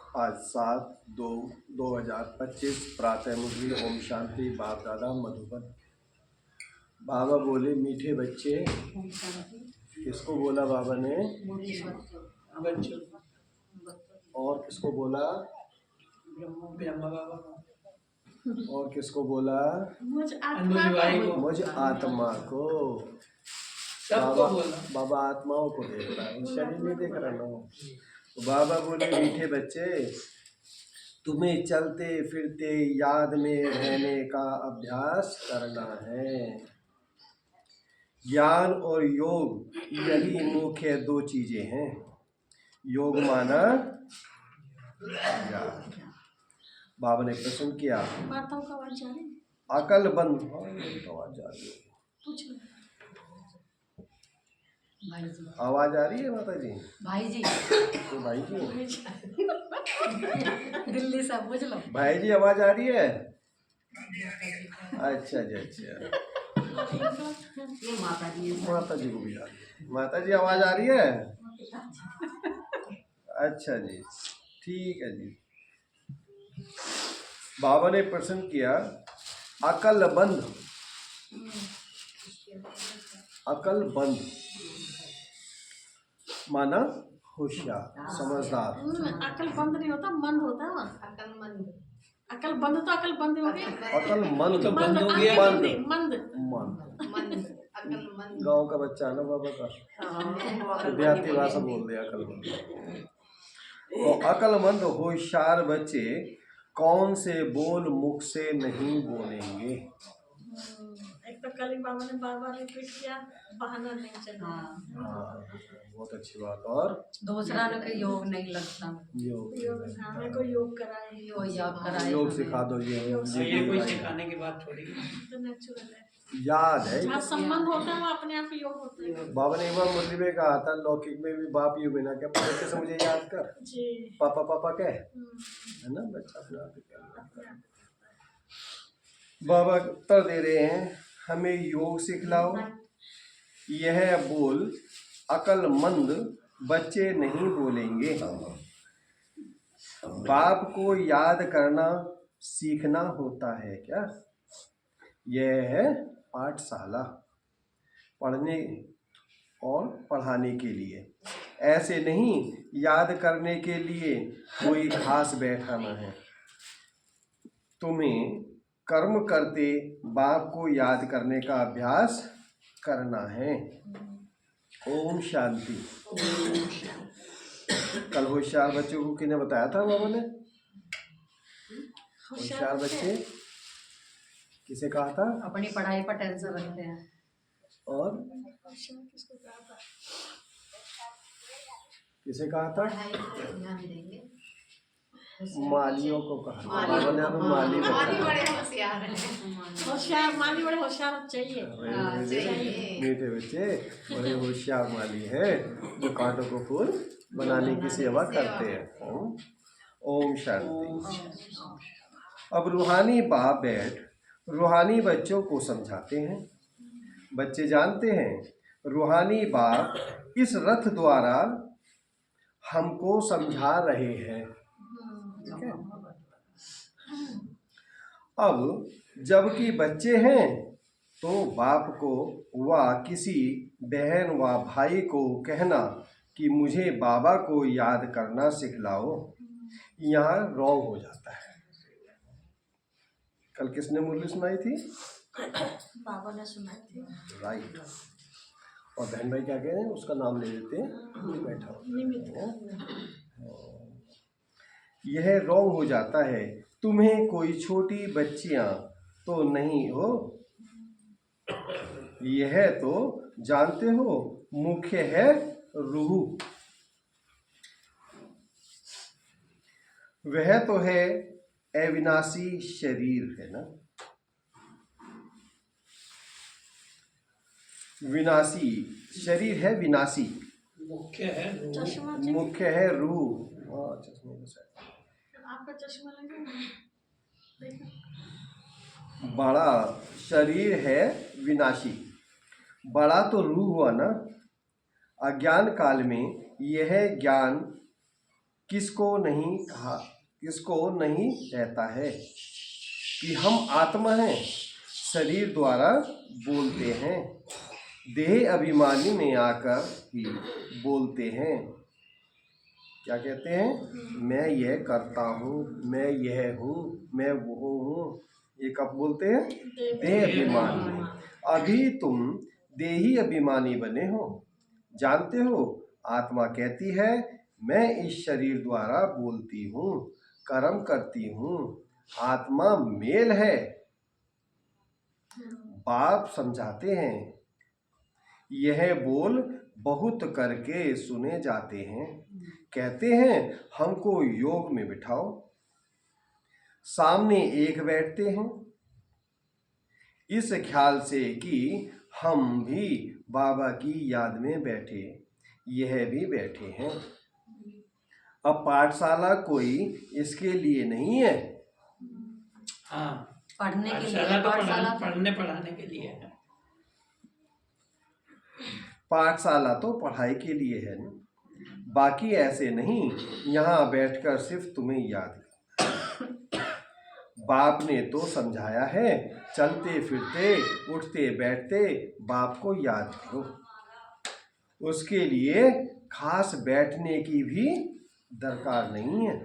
आज 7/2/2025 प्रातः मुरली ओम शांति बाप दादा मधुबन। बाबा बोले मीठे बच्चे। किसको बोला बाबा ने? बच्चों और किसको बोला? ब्रह्मा बाबा और किसको बोला? मुझ आत्मा को। सबको बोला। बाबा आत्माओं को देख रहा है, शरीर नहीं देख रहा ना। तो बाबा बोले मीठे बच्चे, तुम्हें चलते फिरते याद में रहने का अभ्यास करना है। ज्ञान और योग यही मुख्य दो चीजें हैं। योग माना ज्ञान। बाबा ने प्रश्न किया, माताओं का आवाज जा रही है? अकल बंद। मेरी तो आवाज जा रही है। आवाज आ रही है माता जी? भाई जी तो भाई जी दिल्ली से पूछ लो। भाई जी आवाज आ रही है? अच्छा जी, अच्छा। ये माता जी है। माता जी को भी आ रही है। माता जी आवाज आ रही है? अच्छा जी, ठीक है जी। बाबा ने प्रश्न किया, अकल बंद। अकल बंद माना होशियार, समझदार। अकल बंद नहीं होता, मंद होता है। अकल बंद तो अकल बंद हो गई। अकल मंद तो बंद हो गया। मंद मंद मंद। गांव का बच्चा है ना बाबा का, तो देहाती भाषा बोल दिया अकल मंद। तो अकलमंद होशियार बच्चे कौन से बोल मुख से नहीं बोलेंगे। एक तो कल ही बाबा ने बार बार रिपीट किया, बहाना नहीं चला। हाँ, बहुत अच्छी बात। और दूसरा न के योग नहीं लगता। योग हमें को योग कराए, योग कराए। योग सिखा दो। ये कोई सिखाने की बात थोड़ी। तो नेचुरल है। याद है, जहाँ संबंध होता है वो अपने आप ही योग होता है। बाबा ने एक बार मुरली में कहा था, लौकिक में भी बाप यूं बिना क्या पैसे से मुझे याद कर। जी। पापा पापा कह, है ना, बच्चा अपने आप ही कर। बाबा उत्तर दे रहे हैं, हमें योग सिखलाओ। यह बोल अकलमंद बच्चे नहीं बोलेंगे। बाप को याद करना सीखना होता है क्या? यह है पाठशाला, पढ़ने और पढ़ाने के लिए। ऐसे नहीं याद करने के लिए कोई खास बैठाना है। तुम्हें कर्म करते बाप को याद करने का अभ्यास करना है। ओम शांति। कल होशियार बच्चों को किसने बताया था बाबा ने? होशियार बच्चे किसे कहा था? अपनी पढ़ाई पर टेंशन रखते हैं। और किसे कहा था? ध्यान देंगे। मालियों को कहा। बाबा ने हमें माली बताया। होशियार माली बड़े होशियार चाहिए। मीठे बच्चे बड़े होशियार माली है, जो कांटों को फूल बनाने की सेवा करते हैं। ओम शांति। अब रूहानी बाप बैठ रूहानी बच्चों को समझाते हैं। बच्चे जानते हैं रूहानी बाप इस रथ द्वारा हमको समझा रहे हैं। ठीक है? अब जबकि बच्चे हैं तो बाप को व किसी बहन व भाई को कहना कि मुझे बाबा को याद करना सिखलाओ, यहाँ रॉन्ग हो जाता है। कल किसने मुरली सुनाई थी? बाबा ने सुनाई थी। राइट। और बहन भाई क्या कह रहे हैं? उसका नाम ले लेते हैं, बैठा यह रॉन्ग हो जाता है। तुम्हें कोई छोटी बच्चियां तो नहीं हो, यह तो जानते हो मुख्य है रूह। वह तो है अविनाशी शरीर, है ना। विनाशी शरीर है, विनाशी मुख्य है मुख्य है रूह। चश्मे के साथ आपका चश्मा लगा। बड़ा शरीर है विनाशी, बड़ा तो रूह हुआ ना। अज्ञान काल में यह ज्ञान किसको नहीं रहता है कि हम आत्मा हैं, शरीर द्वारा बोलते हैं, देह अभिमानी में आकर ही बोलते हैं। क्या कहते हैं? मैं यह करता हूँ, मैं यह हूँ, मैं वो हूँ। ये कब बोलते हैं? देह अभिमानी में। अभी तुम देही अभिमानी बने हो। जानते हो, आत्मा कहती है मैं इस शरीर द्वारा बोलती हूँ, कर्म करती हूँ। आत्मा मेल है। बाप समझाते हैं, यह बोल बहुत करके सुने जाते हैं। कहते हैं हमको योग में बिठाओ। सामने एक बैठते हैं इस ख्याल से कि हम भी बाबा की याद में बैठे, यह भी बैठे हैं। अब पाठशाला कोई इसके लिए नहीं है। हाँ, पढ़ने के लिए पाठशाला तो पाठशाला पढ़ने पढ़ाने के लिए है। पाठशाला तो पढ़ाई के लिए है ना, बाकी ऐसे नहीं यहाँ बैठकर सिर्फ तुम्हें याद। बाप ने तो समझाया है, चलते फिरते उठते बैठते बाप को याद करो। उसके लिए खास बैठने की भी दरकार नहीं है।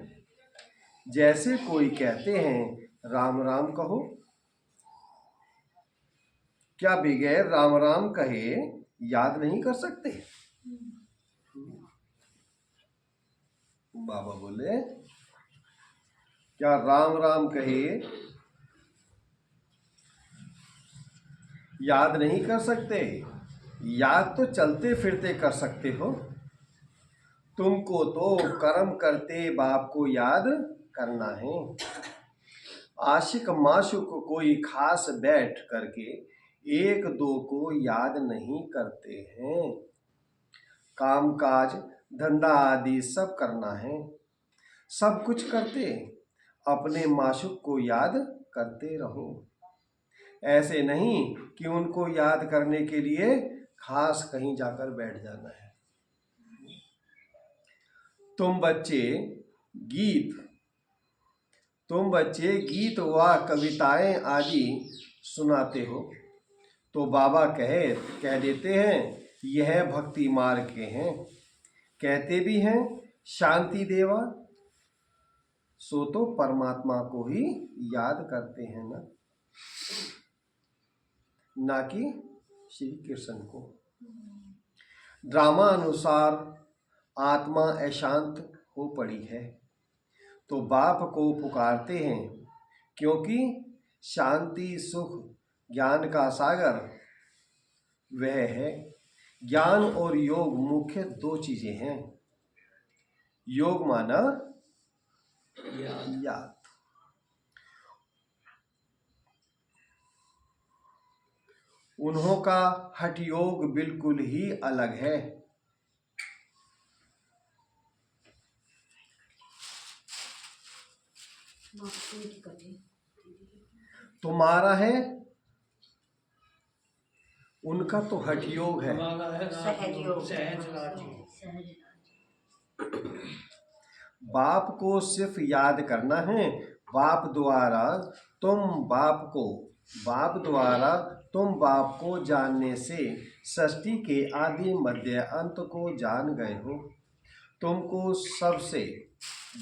जैसे कोई कहते हैं राम राम कहो, क्या बगैर राम राम कहे याद नहीं कर सकते? बाबा बोले क्या राम राम कहे याद नहीं कर सकते? याद तो चलते फिरते कर सकते हो। तुमको तो कर्म करते बाप को याद करना है। आशिक माशुक कोई खास बैठ करके एक दो को याद नहीं करते हैं। कामकाज धंधा आदि सब करना है, सब कुछ करते अपने माशुक को याद करते रहो। ऐसे नहीं कि उनको याद करने के लिए खास कहीं जाकर बैठ जाना है। तुम बच्चे गीत व कविताएं आदि सुनाते हो तो बाबा कह देते हैं यह भक्ति मार्ग के हैं। कहते भी हैं शांति देवा, सो तो परमात्मा को ही याद करते हैं ना कि श्री कृष्ण को। ड्रामा अनुसार आत्मा अशांत हो पड़ी है तो बाप को पुकारते हैं, क्योंकि शांति सुख ज्ञान का सागर वह है। ज्ञान और योग मुख्य दो चीजें हैं। योग माना याद। उन्हों का हठ योग बिल्कुल ही अलग है। तुम्हारा है, उनका तो हठ योग है। सहज राज। बाप को सिर्फ याद करना है। बाप द्वारा तुम बाप को जानने से सृष्टि के आदि मध्य अंत को जान गए हो। तुमको सबसे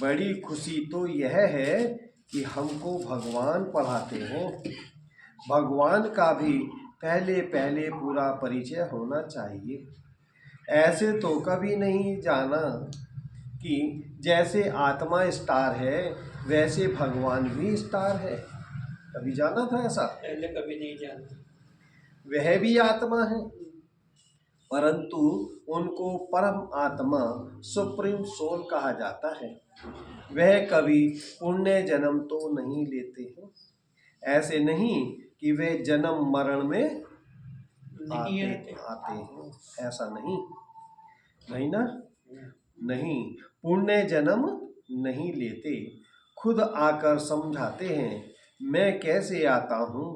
बड़ी खुशी तो यह है कि हमको भगवान पढ़ाते हैं। भगवान का भी पहले पूरा परिचय होना चाहिए। ऐसे तो कभी नहीं जाना कि जैसे आत्मा स्टार है वैसे भगवान भी स्टार है। कभी जाना था ऐसा? पहले कभी नहीं जाना। वह भी आत्मा है, परंतु उनको परम आत्मा सुप्रीम सोल कहा जाता है। वह कभी पुण्य जन्म तो नहीं लेते हैं। ऐसे नहीं कि वे जन्म मरण में आते हैं, ऐसा नहीं ना, नहीं, पुण्य जन्म नहीं लेते। खुद आकर समझाते हैं मैं कैसे आता हूँ।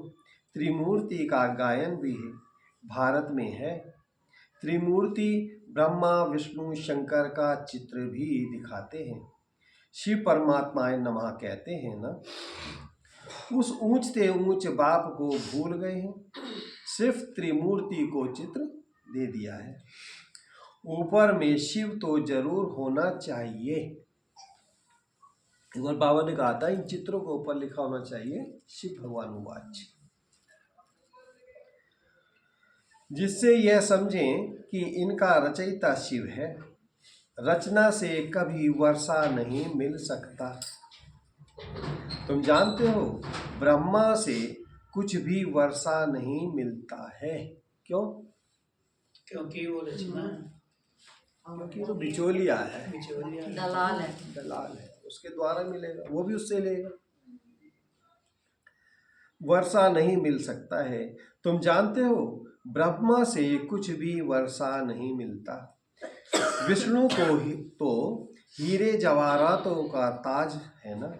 त्रिमूर्ति का गायन भी भारत में है। त्रिमूर्ति ब्रह्मा विष्णु शंकर का चित्र भी दिखाते हैं। शिव परमात्माए नमः कहते हैं ना, उस ऊंचते ऊंच बाप को भूल गए हैं, सिर्फ त्रिमूर्ति को चित्र दे दिया है। ऊपर में शिव तो जरूर होना चाहिए। एक बार बाबा ने कहा था इन चित्रों के ऊपर लिखा होना चाहिए शिव भगवान उवाच, जिससे यह समझें कि इनका रचयिता शिव है। रचना से कभी वर्षा नहीं मिल सकता। तुम जानते हो ब्रह्मा से कुछ भी वर्षा नहीं मिलता है। क्यों? क्योंकि वो रचना है, क्योंकि वो बिचौलिया है, बिचौलिया है। दलाल है। दलाल है, उसके द्वारा मिलेगा, वो भी उससे लेगा। वर्षा नहीं मिल सकता है। तुम जानते हो ब्रह्मा से कुछ भी वर्षा नहीं मिलता। विष्णु को ही तो हीरे जवाहरातों का ताज है ना।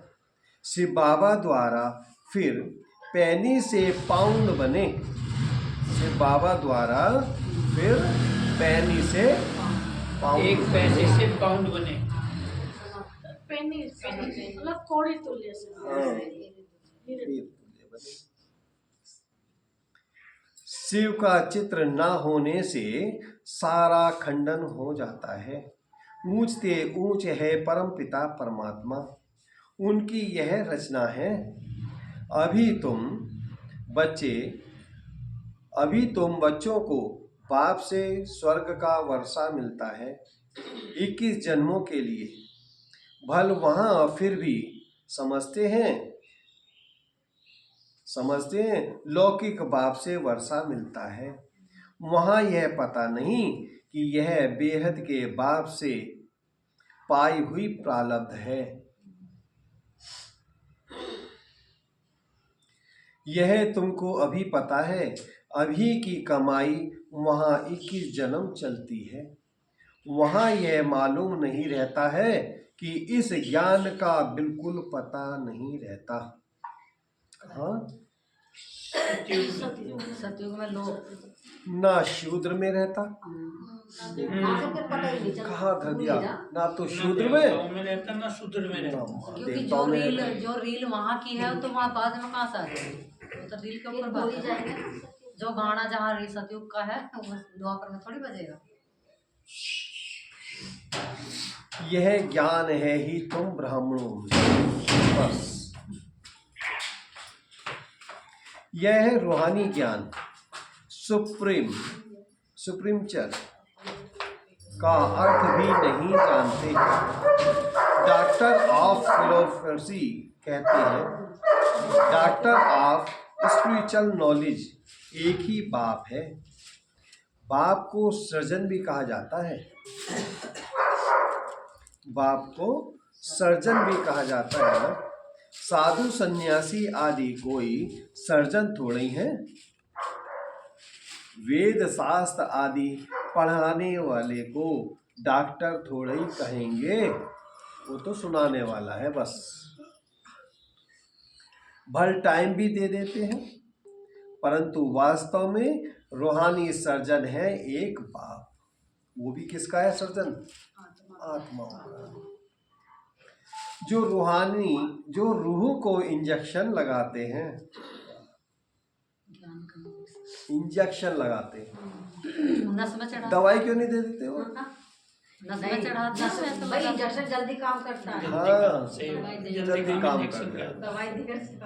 शिव बाबा द्वारा फिर पैनी से पाउंड बने। शिव बाबा द्वारा फिर पैनी से पाउंड, एक पैसे से पाउंड बने। पेनी मतलब कोड़ी तुल्य से। हाँ। शिव का चित्र न होने से सारा खंडन हो जाता है। ऊंचते ऊंच है परम पिता परमात्मा, उनकी यह रचना है। अभी तुम बच्चों को बाप से स्वर्ग का वर्षा मिलता है 21 जन्मों के लिए। भल वहां फिर भी समझते हैं लौकिक बाप से वर्षा मिलता है। वहां यह पता नहीं कि यह बेहद के बाप से पाई हुई प्रारब्ध है। यह तुमको अभी पता है। अभी की कमाई वहां 21 जन्म चलती है। वहां यह मालूम नहीं रहता है कि इस ज्ञान का बिल्कुल पता नहीं रहता। हाँ, सतयुग में लोग ना शूद्र में रहता, कहाँ धर दिया, ना तो शूद्र में देवताओं में रहता ना शूद्र में रहता। क्योंकि देवताओं में रहता। जो रील वहाँ की है तो वहाँ बाद में कहाँ से आ जाएगी। वो तो रील के ऊपर बात है। जो गाना जहाँ रील सतयुग का है वो द्वापर में थोड़ी बजेगा। यह ज्ञान है ही तुम ब्राह्मणों बस। यह है रूहानी ज्ञान, सुप्रीमचर का अर्थ भी नहीं जानते। डॉक्टर ऑफ फिलोसफी कहते हैं, डॉक्टर ऑफ स्पिरिचुअल नॉलेज एक ही बाप है। बाप को सर्जन भी कहा जाता है। बाप को सर्जन भी कहा जाता है ना। साधु सन्यासी आदि कोई सर्जन थोड़े हैं। वेद शास्त्र आदि पढ़ाने वाले को डॉक्टर थोड़े ही कहेंगे, वो तो सुनाने वाला है बस। भल टाइम भी दे देते हैं, परंतु वास्तव में रूहानी सर्जन है एक बाप। वो भी किसका है सर्जन? आत्मा का। जो रूह को इंजेक्शन लगाते हैं, इंजेक्शन लगाते हैं। नस में चढ़ा दवाई क्यों नहीं दे देते हो? नस में चढ़ाते हैं तो भाई इंजेक्शन जल्दी काम करता है। हाँ, जल्दी जल्दी काम इंजेक्शन कर करता है।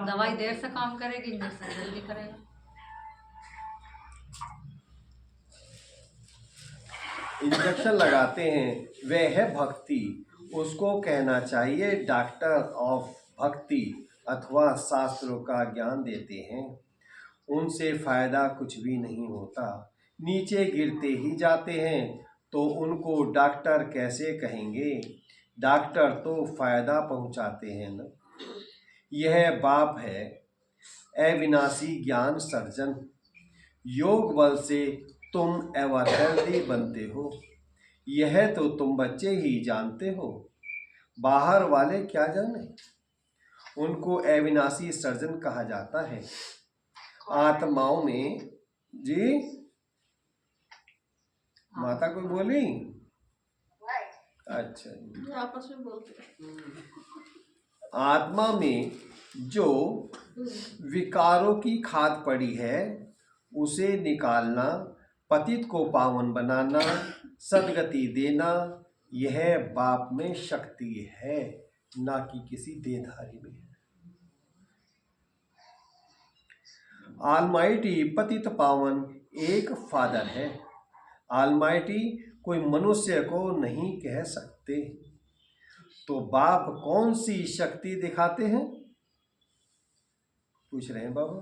दवाई देर से काम करेगी, इंजेक्शन जल्दी करेगा। इंजेक्शन लगाते हैं, वह है भक्ति। उसको कहना चाहिए डॉक्टर ऑफ भक्ति, अथवा शास्त्रों का ज्ञान देते हैं। उनसे फायदा कुछ भी नहीं होता, नीचे गिरते ही जाते हैं। तो उनको डॉक्टर कैसे कहेंगे? डॉक्टर तो फायदा पहुंचाते हैं ना। यह बाप है अविनाशी ज्ञान सर्जन। योग बल से तुम एवर हेल्दी बनते हो, यह तो तुम बच्चे ही जानते हो। बाहर वाले क्या जाने। उनको अविनाशी सर्जन कहा जाता है। आत्माओं में जी माता कोई बोली? अच्छा, आपस में बोलते हैं। आत्मा में जो विकारों की खाद पड़ी है उसे निकालना, पतित को पावन बनाना, सदगति देना, यह बाप में शक्ति है, ना कि किसी देहधारी में। ऑलमाइटी पतित पावन एक फादर है। ऑलमाइटी कोई मनुष्य को नहीं कह सकते। तो बाप कौन सी शक्ति दिखाते हैं? पूछ रहे हैं बाबा।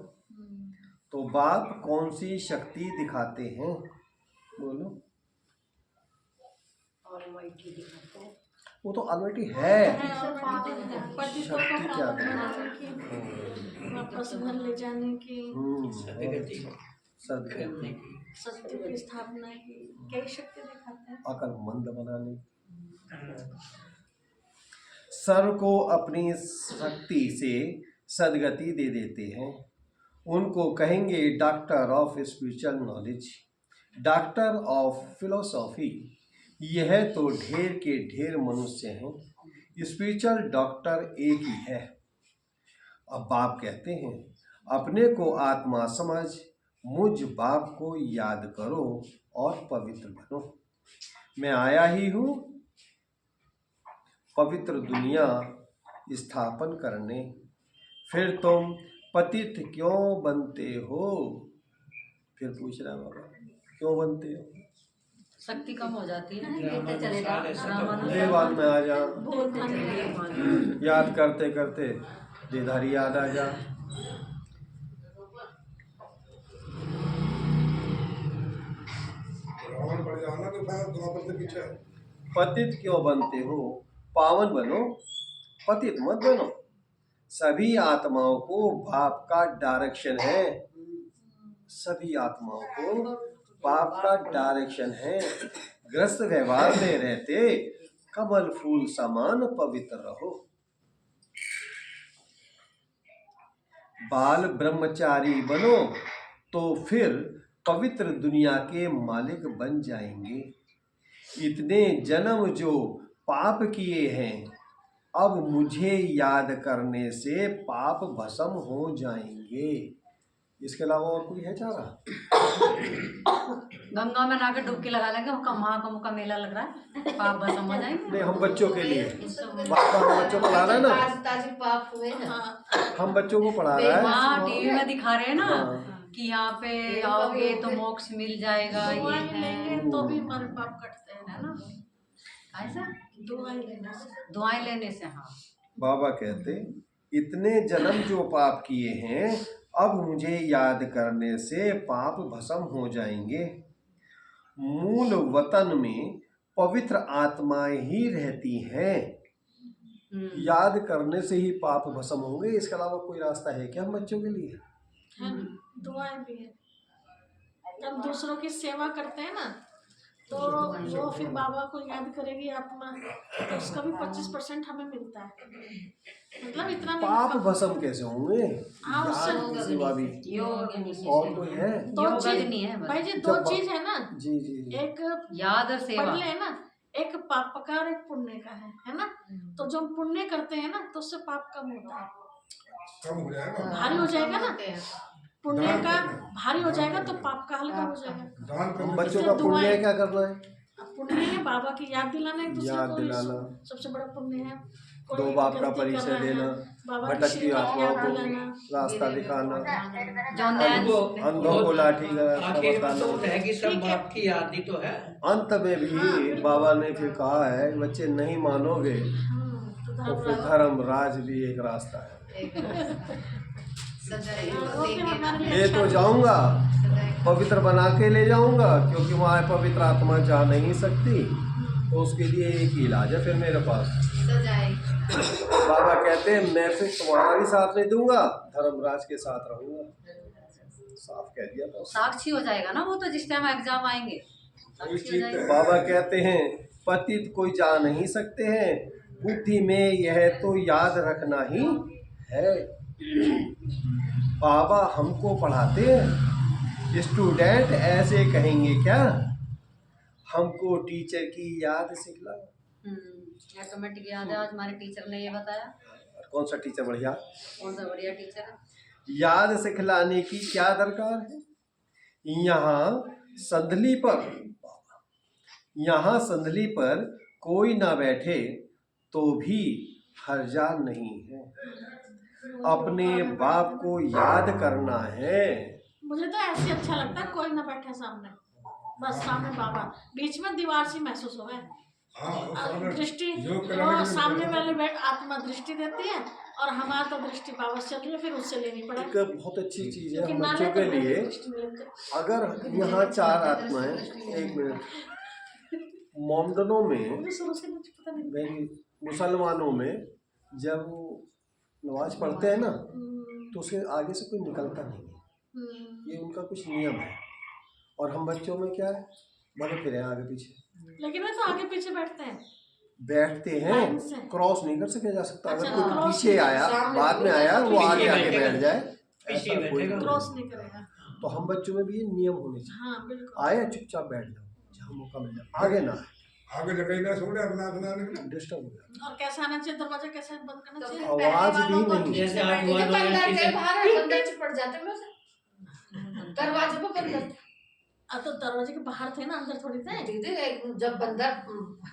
तो बाप कौन सी शक्ति दिखाते हैं? बोलो। वो तो ऑलमाइटी है। शक्ति क्या है? वापस घर ले जाने की, सदगति, सत्य की स्थापना की कई शक्ति दिखाते हैं। अकलमंद बनाने, सर्व को अपनी शक्ति से सदगति दे देते हैं। उनको कहेंगे doctor of spiritual knowledge, doctor of philosophy. यह तो ढेर के ढेर मनुष्य हैं, स्पिरिचुअल डॉक्टर एक ही है। अब बाप कहते हैं अपने को आत्मा समझ मुझ बाप को याद करो और पवित्र बनो। मैं आया ही हूँ पवित्र दुनिया स्थापन करने। फिर तुम पतित क्यों बनते हो? फिर पूछ रहा बाबा क्यों बनते हो? शक्ति कम हो जाती है ना, कहते चले जाओ ये बात में आ जा, याद करते करते देधारी याद आ जा। पतित क्यों बनते हो? पावन बनो, पतित मत बनो। सभी आत्माओं को बाप का डायरेक्शन है, सभी आत्माओं को बाप का डायरेक्शन है। ग्रस्त व्यवहार में रहते कमल फूल समान पवित्र रहो। बाल ब्रह्मचारी बनो तो फिर पवित्र दुनिया के मालिक बन जाएंगे। इतने जन्म जो पाप किए हैं, अब मुझे याद करने से पाप भस्म हो जाएंगे। इसके अलावा और कोई है चारा? गंगा में नाके डुबकी लगा लेंगे, महाकुंभ का मेला लग रहा है, पाप भस्म हो जाएंगे। नहीं, हम बच्चों के लिए बाबा हम बच्चों को पढ़ा रहा है ना, पाप हुए ना, हम बच्चों को पढ़ा रहा है। हाँ, टीवी में दिखा रहे हैं ना कि यहाँ पे आओगे तो मोक्ष मिल जाएगा, ये है। तो भी हमारे पाप कटते हैं ना, ऐसा दुआएं लेने से। हाँ। बाबा कहते इतने जन्म जो पाप किए हैं, अब मुझे याद करने से पाप भस्म हो जाएंगे। मूल वतन में पवित्र आत्माएं ही रहती हैं, याद करने से ही पाप भस्म होंगे। इसके अलावा कोई रास्ता है क्या हम बच्चों के लिए? दुआएं भी है। हम दूसरों की सेवा करते हैं ना, तो वो फिर बाबा को याद करेगी आत्मा, तो उसका भी 25% हमें मिलता है। मतलब इतना पाप भस्म कैसे होंगे? हाँ, याद सेवा भी और कोई है? दो चीज भाई जी, दो चीज है ना जी जी जी। एक याद और सेवा पढ़ ले ना, एक पाप का और एक पुण्य का है ना। तो जो पुण्य करते हैं ना तो उससे पाप कम होता है, कम हो जाएगा, भारी हो जाएगा ना। पुण्य का भारी हो जाएगा तो पाप का हल्का हो जाएगा। हम बच्चों का पुण्य क्या करना है? पुण्य है बाबा की याद दिलाना, एक दूसरे याद को दिलाना, सबसे बड़ा पुण्य है। दो बाप का परिचय देना, भटकती आत्माओं को रास्ता दिखाना, अंधों को लाठी का आखिर में तो बताना। है कि सब बाप की याद ही तो है। अंत में भी बाबा ने फिर कहा है बच्चे नहीं मानोगे तो फिर धर्म राज भी एक रास्ता है। ले तो जाऊंगा, पवित्र बना के ले जाऊंगा, क्योंकि वहाँ पवित्र आत्मा जा नहीं सकती, तो उसके लिए एक ही इलाज है फिर मेरे पास। बाबा कहते हैं मैं फिर तुम्हारा भी साथ नहीं दूंगा, धर्मराज के साथ रहूंगा। साफ कह दिया था। साक्षी हो जाएगा ना वो, तो जिस टाइम एग्जाम आएंगे साक्षी हो जाएगा। बाबा कहते हैं पतित कोई जा नहीं सकते हैं, बुद्धि में यह तो याद रखना ही है। बाबा हमको पढ़ाते हैं, स्टूडेंट ऐसे कहेंगे क्या, हमको टीचर की याद सिखला। ऑटोमेटिक याद है, आज हमारे टीचर ने ये बताया। कौन सा टीचर बढ़िया? कौन सा बढ़िया टीचर है? याद सिखलाने की क्या दरकार है? यहाँ संदली पर कोई ना बैठे तो भी हर्जा नहीं है। अपने बाप को याद करना है। मुझे तो ऐसे अच्छा लगता है, कोई ना बैठे सामने, बस सामने बाबा, बीच में दीवार सी महसूस हो दृष्टि, वो सामने वाले आत्मा दृष्टि देती है और हमारा तो दृष्टि वापस चल रही है, फिर उससे लेनी एक पड़ेगी। बहुत अच्छी चीज है क्योंकि हम ना बच्चों ले के तो लिए। दृष्टि नहीं लगती। अगर यहाँ 4 आत्माएं, एक मिनट, मोमडनों में, मुझे शुरू से कुछ पता नहीं। मुसलमानों में जब नमाज पढ़ते हैं ना तो उसके आगे से कोई निकलता नहीं है, ये उनका कुछ नियम है। और हम बच्चों में क्या है, भले फिरे आगे पीछे, लेकिन वे तो आगे पीछे बैठते हैं। बैठते हैं, लाइन से। क्रॉस नहीं कर सके जा सकता। अगर अच्छा, कोई क्रॉस पीछे नहीं। आया, सामने बाद में आया, वो पीछे आगे आके बैठेगा। बैठ जाए, पीछे ऐसा कोई बैठेगा। क्रॉस नहीं करेगा। तो हम बच्चों में भी ये नियम होने चाहिए। हाँ बिल्कुल। आए चुपचाप बैठ जाओ, जहाँ मौका मिल जाए, आगे ना आगे जगह ना छोड़े अपना अपना डिस्टर्ब हो जाए। और कैसे आना चाहिए, दरवाजा कैसे बंद करना तो चाहिए? फिर आवाज पहले भी वालों को नहीं। जैसे आप बैठने के दुआ बंदर दुआ के से- बाहर है, बंदर चिपट जाते हैं दरवाजे पे बंदर अब तो दरवाजे के बाहर थे ना, अंदर थोड़ी थे। दीदी। जब बंदर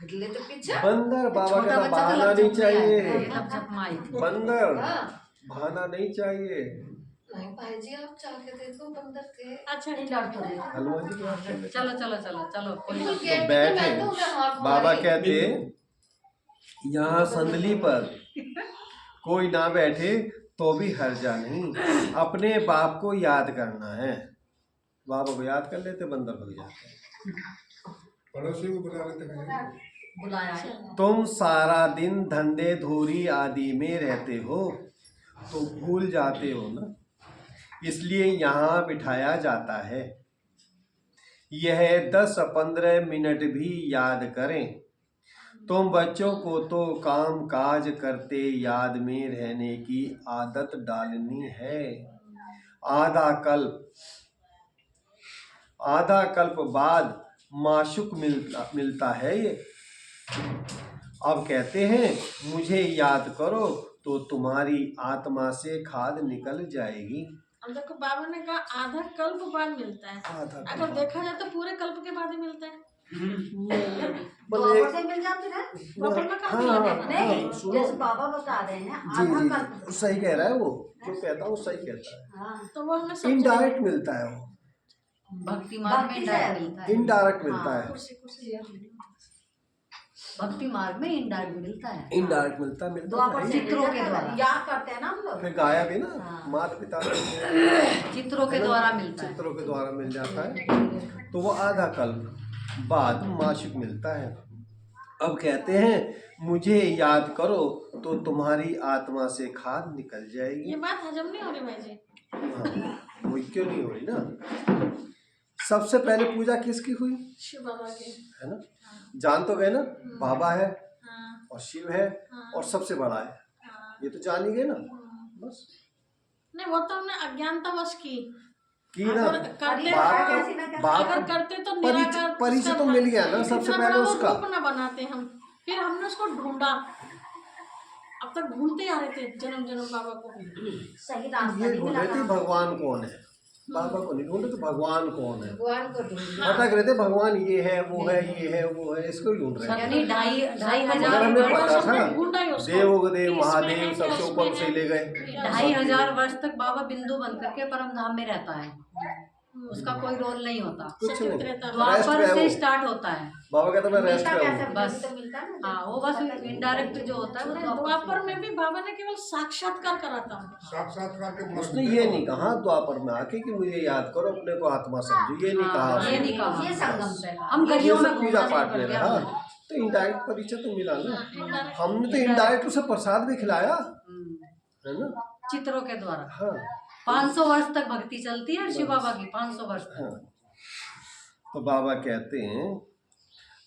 हटले तो पीछे बंदर बाबा छोटा का बच्चा तो बहाना लपचप नहीं में चाहिए। आया, ये लपचप में आई थी। बंदर हाँ। बहाना नहीं चाहिए। नहीं भाई जी, आप चाह के देखो बंदर थे। अच्छा नहीं ठीक डरते है। थे। हलवा जी की बात कर रहे थे। चलो चलो चलो चलो कोई तो बात नहीं। बैठे, बाबा कहते यहाँ संदली पर कोई ना बैठे तो भी हर्जा नहीं। अपने बाप को याद करना है। बाबा को याद कर लेते, बंदर भग जाते। पड़ोसी को बुला लेते हैं। बुलाया है। तुम सारा दिन धंधे धूरी आदि में रहते हो तो भूल जाते हो ना, इसलिए यहाँ बिठाया जाता है। यह 10-15 मिनट भी याद करें। तुम बच्चों को तो काम काज करते याद में रहने की आदत डालनी है। आधा कल्प बाद माशुक मिलता है ये। अब कहते हैं मुझे याद करो तो तुम्हारी आत्मा से खाद निकल जाएगी। अब देखो बाबा ने कहा आधा कल्प बाद मिलता है। आधा अगर देखा जाए तो पूरे कल्प के बाद ही मिलता है। बोले से मिल जाती है द्वापर में कहाँ हाँ, मिला था? नहीं, सुनो। जैसे बाबा बता रहे हैं जी आधा जी कल्प। जी, सही कह रहा है वो, जो कहता है वो सही कहता है। हाँ, तो वो हमें समझ इनडायरेक्ट मिलता है वो, भक्ति मार्ग में भक्ति इंडायरेक्ट से- मिलता है। इनडायरेक्ट मिलता है। कुर्सी कुर्सी भक्ति मार्ग में इंडायरेक्ट मिलता है। इनडायरेक्ट मिलता है द्वापर से चित्रों के मिल जाता है। द्वारा। याद करते हैं ना हम लोग। फिर गाया भी ना, हाँ। माता पिता चित्रों के द्वारा मिलता है। चित्रों के द्वारा मिल जाता है। तो वो आधा कल्प बाद माशुक मिलता है। अब कहते हैं मुझे याद करो तो तुम्हारी आत्मा से खाद निकल जाएगी। ये बात हजम नहीं हो रही भाई जी। हाँ, वो क्यों नहीं हो रही ना। सबसे पहले पूजा किसकी हुई शिव बाबा के। है ना, जान तो गए ना, बाबा है हाँ और शिव है और सबसे बड़ा है, हाँ। ये तो जान ही गए ना। बस नहीं वो तो हमने अज्ञानतावश की ना, अगर करते बाप कैसी ना कैसी- बाप अगर करते तो परिचय निराकार परिचय उसका तो मिल गया ना सबसे इतना पहले बड़ा वो उसका। रूप ना बनाते हम, फिर हमने उसको ढूंढा। अब तक ढूंढते आ रहे थे जन्म जन्म बाबा को। सही रास्ता ये नहीं ढूंढ मिला रहे थे था। भगवान कौन है, बाबा को नहीं ढूंढ रहे थे भगवान कौन है। भगवान को ढूंढना। भटक रहे थे भगवान ये है वो है ये है वो है, इसको ही ढूंढ रहे थे। यानी ढाई अगर हजार हमें वर्ष पता हमने था ढूंढा ही उसको। देवोगदेव कि इसमें महादेव है, सबसे कि ऊपर उसमें से है। ले गए। 2500 वर्ष तक बाबा बिंदु बन करके परम धाम में रहता है। उसका कोई रोल नहीं होता। कुछ सचिव नहीं, त्रेता में। रेस्ट द्वापर पे है से वो। स्टार्ट होता है। बाबा कहता मैं रेस्ट मिलता पे कैसे? हूँ। बस। तो मिलता ना। हाँ वो बस इनडायरेक्ट जो होता है वो नहीं, द्वापर द्वापर से में भी बाबा ने केवल साक्षात्कार करा था। साक्षात्कार के बाद उसने ये नहीं कहा द्वापर में आके कि मुझे याद करो अपने को आत्मा समझो, ये नहीं कहा हाँ, उसने। ये नहीं कहा। ये संगम पे। हम ये गलियों में सब पूजा घूमना पाठ शुरू में कर दिया रहा, हमने। तो इनडायरेक्ट परिचय तो मिला ना। indirect- हमने तो इनडायरेक्ट उसे प्रसाद भी खिलाया है ना। चित्रों के द्वारा हाँ 500 वर्ष तक भक्ति चलती है शिव बाबा की। 500 वर्ष तक। हाँ। तो बाबा कहते हैं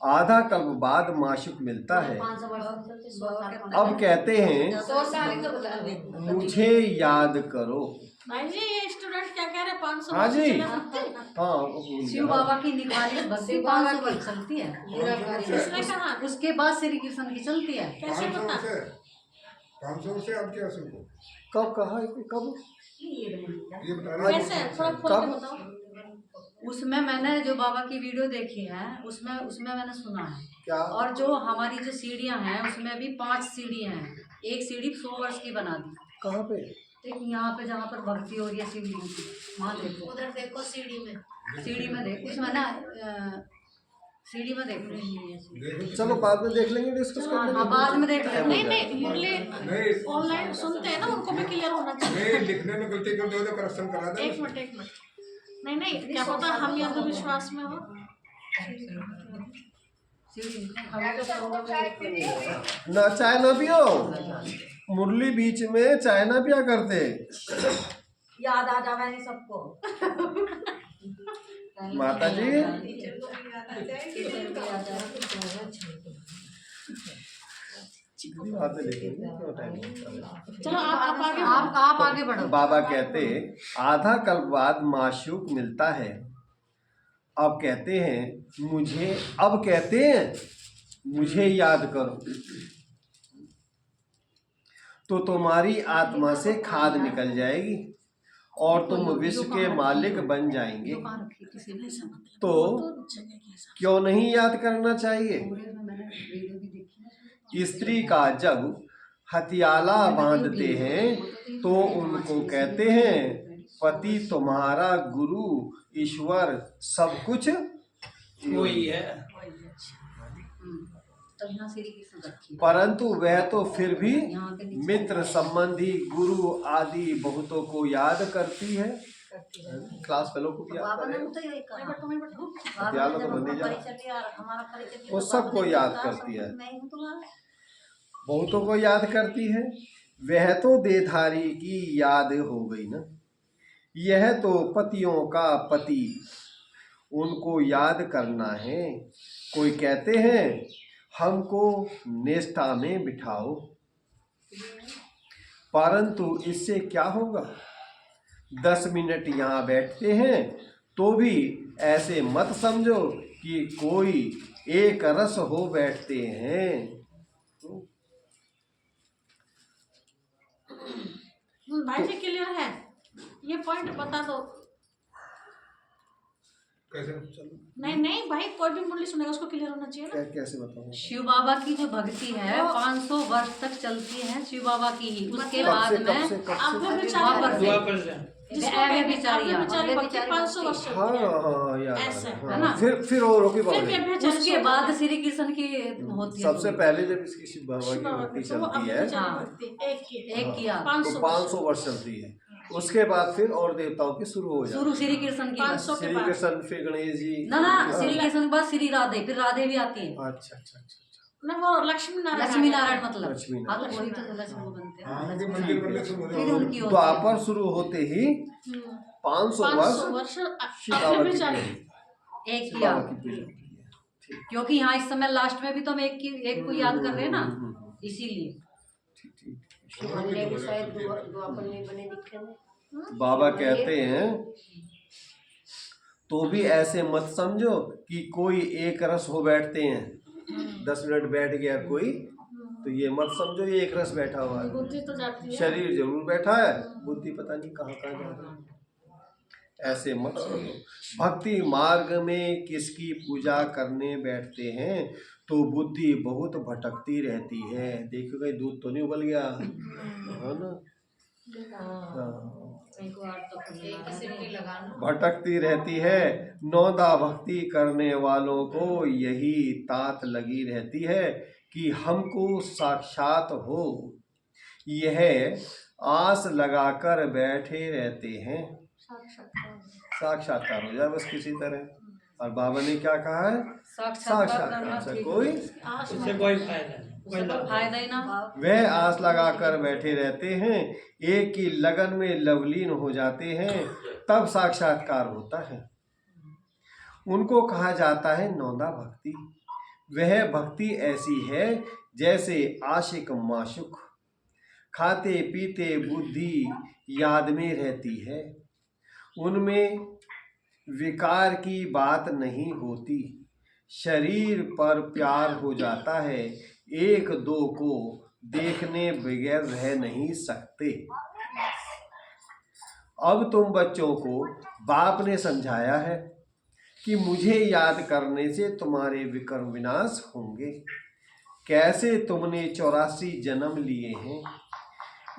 आधा कल्प बाद माशुक मिलता है। 500 वर्ष तक 100 साल का। अब कहते हैं 100 साल ही तो बता रहे। मुझे याद करो। भाई जी ये स्टूडेंट क्या कह रहे हैं? 500 हाँ जी। चले जाते हैं। हाँ वो भूल शिव गया। बाबा की निखालिस भक्ति 500 वर्ष चलती है। किसने कहा? उसके बाद श्री कृष्ण की चलती है। कैसे 500 पता? से 500 से अब क्या को कब कहा कब ये बता रहा कैसे है थोड़ा खोल के कब? बताओ। उसमें मैंने जो बाबा की वीडियो देखी है उसमें उसमें मैंने सुना है। क्या? और जो हमारी जो सीढ़ियाँ हैं उसमें भी 5 सीढ़ियाँ हैं। एक सीढ़ी 100 वर्ष की बना दी। कहाँ पे? एक यहाँ पे जहाँ पर भक्ति हो रही है सीढ़ियों की, वहाँ देखो, उधर देखो सीढ़ी में। सीढ़ी में देखो, उसमें ना सीढ़ी में देखो। देखो चलो बाद में देख लेंगे, डिस्कस कर हाँ लेंगे। हाँ, बाद में देख टाइम लेंगे। हो नहीं जाएगा। नहीं मुरली नहीं ऑनलाइन सुनते हैं ना, उनको भी क्लियर होना चाहिए। नहीं लिखने में गलती करते हो तो करेक्शन करा दे। एक मिनट नहीं नहीं, क्या पता हम ही अंधविश्वास में हो। ना चाय ना पियो, मुरली बीच में चाय ना पिया करते। याद आ जावे नहीं सबको। माता जी बातें लिखेंगे, क्यों टाइम लगता है? चलो आप आगे आप आगे बढ़ो। बाबा कहते आधा कल्प बाद माशूक मिलता है। अब कहते हैं मुझे याद करो, तो तुम्हारी आत्मा से खाद निकल जाएगी और तुम विश्व के मालिक बन जाएंगे। तो क्यों नहीं याद करना चाहिए? स्त्री का जब हथियाला बांधते हैं तो उनको कहते हैं पति तुम्हारा गुरु ईश्वर सब कुछ वही है। परंतु वह तो फिर भी मित्र संबंधी गुरु आदि बहुतों को याद करती है। क्लास फेलो को भी याद करे, हथियाला तो बने जा, वो सबको याद करती है, बहुतों को याद करती है। वह तो देधारी की याद हो गई ना, यह तो पतियों का पति, उनको याद करना है। कोई कहते हैं हमको निष्ठा में बिठाओ, परंतु इससे क्या होगा? 10 मिनट यहाँ बैठते हैं तो भी ऐसे मत समझो कि कोई एक रस हो बैठते हैं। भाई जी क्लियर है? ये पॉइंट बता दो। कैसे? नहीं भाई, कोई भी मुरली सुनेगा उसको क्लियर होना चाहिए ना। कैसे बताऊं? शिव बाबा की जो भक्ति है 500 वर्ष तक चलती है, शिव बाबा की ही। उसके मतलब बाद में अब वो वापस बेचारे द्वापर से जिसको ऐवे कहते हैं, बेचारी अब बेचारी ऐवे भक्ति बेचारी 500 वर्ष चलती हाँ है। हाँ याद ऐसे, है है ना? फिर और रोकी फिर बाबा भी ने। बेचारे उसके सो बाद जाते श्री कृष्ण की होती है। सबसे पहले जब इसकी शिव बाबा हैं। की बाबा भक्ति की, तो वो चलती अब है बेचारी हाँ। भक्ति एक की एक किया तो 500 500 वर्ष चलती है। उसके बाद फिर और देवताओं की शुरू हो जाती शुरू श्री कृष्ण की। 500 के श्री बाद कृष्ण, फिर गणेश जी। ना श्री कृष्ण के बाद श्री राधे, फिर राधे भी आती है। अच्छा अच्छा अच्छा। ना, वो लक्ष्मी नारायण लक्ष्मी नारायण मतलब लक्ष्मी हाँ, तो वही तो लक्ष्मी वो बनते हाँ हैं। उनके मंदिर बनने शुरू हो फिर जाए। उनकी होती द्वापर है शुरू होते ही 500 500 वर्ष वर्ष शिव अब बाबा फिर की बेचारी पूजा, एक शिव किया। बाबा की पूजा होती है। क्योंकि यहाँ इस समय लास्ट में भी तो हम एक को याद कर रहे हैं ना, इसीलिए। ठीक ठीक। बाबा कहते हैं तो भी ऐसे मत समझो कि कोई एक रस हो बैठते हैं। 10 मिनट बैठ गया कोई तो ये मत समझो ये एक रस बैठा हुआ है। बुद्धि तो जाती है। शरीर जरूर बैठा है, बुद्धि पता नहीं कहाँ कहाँ जा रही है। ऐसे मत समझो। भक्ति मार्ग में किसकी पूजा करने बैठते हैं तो बुद्धि बहुत भटकती रहती है। देखो कहीं दूध तो नहीं उबल गया, है ना? हाँ। भटकती रहती है। नौदा भक्ति करने वालों को यही तात लगी रहती है कि हमको साक्षात हो, यह आस लगाकर बैठे रहते हैं। साक्षात्कार हो जाए बस किसी तरह। और बाबा ने क्या कहा है? साक्षात्कार से कोई इससे कोई फायदा नहीं, कोई लाभ फायदा ही ना। वह आस लगाकर बैठे रहते हैं, एक की लगन में लवलीन हो जाते हैं, तब साक्षात्कार होता है। उनको कहा जाता है नौदा भक्ति। वह भक्ति ऐसी है जैसे आशिक माशुक, खाते पीते बुद्धि याद में रहती है, उनमें विकार की बात नहीं होती। शरीर पर प्यार हो जाता है, एक दो को देखने बगैर रह नहीं सकते। अब तुम बच्चों को बाप ने समझाया है कि मुझे याद करने से तुम्हारे विकर्म विनाश होंगे। कैसे तुमने 84 जन्म लिए हैं।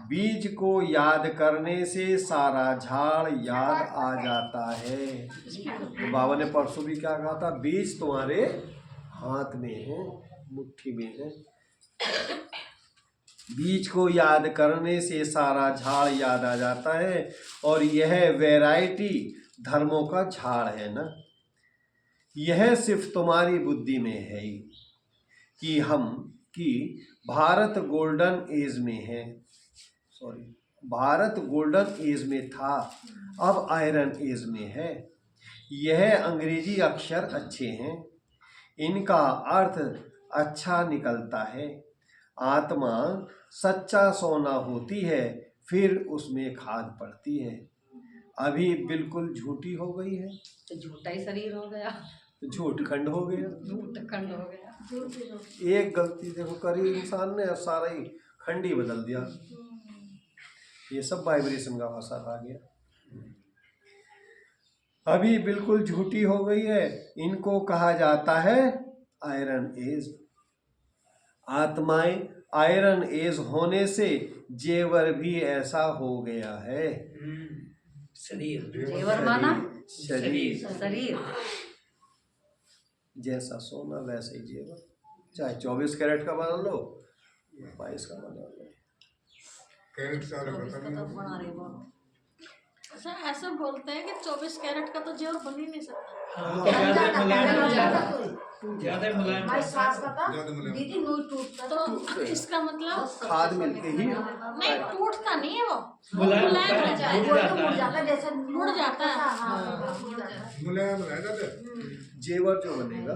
बीज को याद करने से सारा झाड़ याद आ जाता है। तो बाबा ने परसों भी क्या कहा था, बीज तुम्हारे हाथ में है, मुट्ठी में है। बीज को याद करने से सारा झाड़ याद आ जाता है। और यह वैरायटी धर्मों का झाड़ है ना। यह सिर्फ तुम्हारी बुद्धि में है ही कि भारत गोल्डन एज में है। भारत गोल्डन एज में था, अब आयरन एज में है। यह अंग्रेजी अक्षर अच्छे हैं, इनका अर्थ अच्छा निकलता है। आत्मा सच्चा सोना होती है, फिर उसमें खाद पड़ती है। अभी बिल्कुल झूठी हो गई है तो झूठा ही शरीर हो गया, झूठ खंड हो गया। झूठ खंड हो गया। एक गलती देखो करी इंसान ने और सारा ही खंड ही बदल दिया। ये सब वाइब्रेशन का असर आ गया। अभी बिल्कुल झूठी हो गई है, इनको कहा जाता है आयरन एज। आत्माएं आयरन एज होने से जेवर भी ऐसा हो गया है। शरीर जेवर माना शरीर शरीर, जैसा सोना वैसे ही जेवर, चाहे 24 कैरेट का बना लो, 22 का बना लो। कैरेट सारा पता नहीं। अच्छा ऐसे बोलते हैं कि 24 कैरेट का तो जेवर बन ही नहीं सकता। ज्यादा मुलायम हमारी सास का था ज्यादा मुलायम। दीदी नूर टूटता तो इसका मतलब खाद मिलके ही नहीं, टूटता नहीं है वो, मुलायम मुलायम रह जाए। मुड़ वो तो जाता मुड़ है। जाता है, जैसे मुड़ जाता है। हाँ, मुड़ जाता है। मुलायम रह जाता है। जेवर जो बनेगा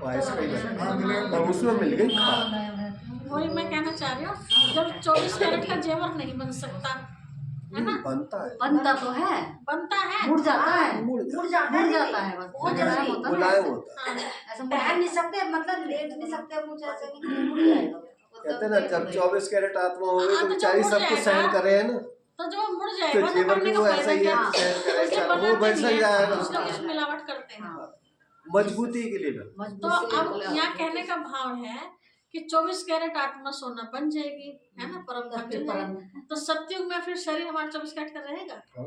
वो ऐसा ही बनेगा, हाँ, मुलायम। और उसमें मिल गई खाद। वही मैं कहना चाह रही हूँ, जब 24 कैरेट का जेवर नहीं बन सकता है ना, बनता है, बनता तो है, बनता है, मुड़ जाता है, मुड़ मुड़ जाता है, मुड़ जाता है बस, वो जैसे ही मुलायम होता है। ऐसा मुड़ टहल नहीं सकते, मतलब लेट नहीं सकते, कुछ ऐसे नहीं, मुड़ जाएगा। कहते हैं ना जब 24 कैरेट आत्मा हो गई हाँ, तो तो बेचारी जब सब मुड़ कुछ सहन जाएगा, कर रहे हैं ना, तो जब वो मुड़ तो जाएगा तो जेवर बनने भी का वो ऐसा फायदा ही क्या? है, सहन उसके करेगा, वो बनाते वैसा ही नहीं है, जाएगा। कुछ ना कुछ मिलावट करते हैं। मजबूती के लिए ना। तो अब यहाँ कहने का भाव है कि 24 कैरेट आत्मा सोना बन जाएगी, है ना, परम धाम चल जाएगी। तो सत्युग में फिर शरीर हमारा 24 कैरेट का रहेगा। हाँ,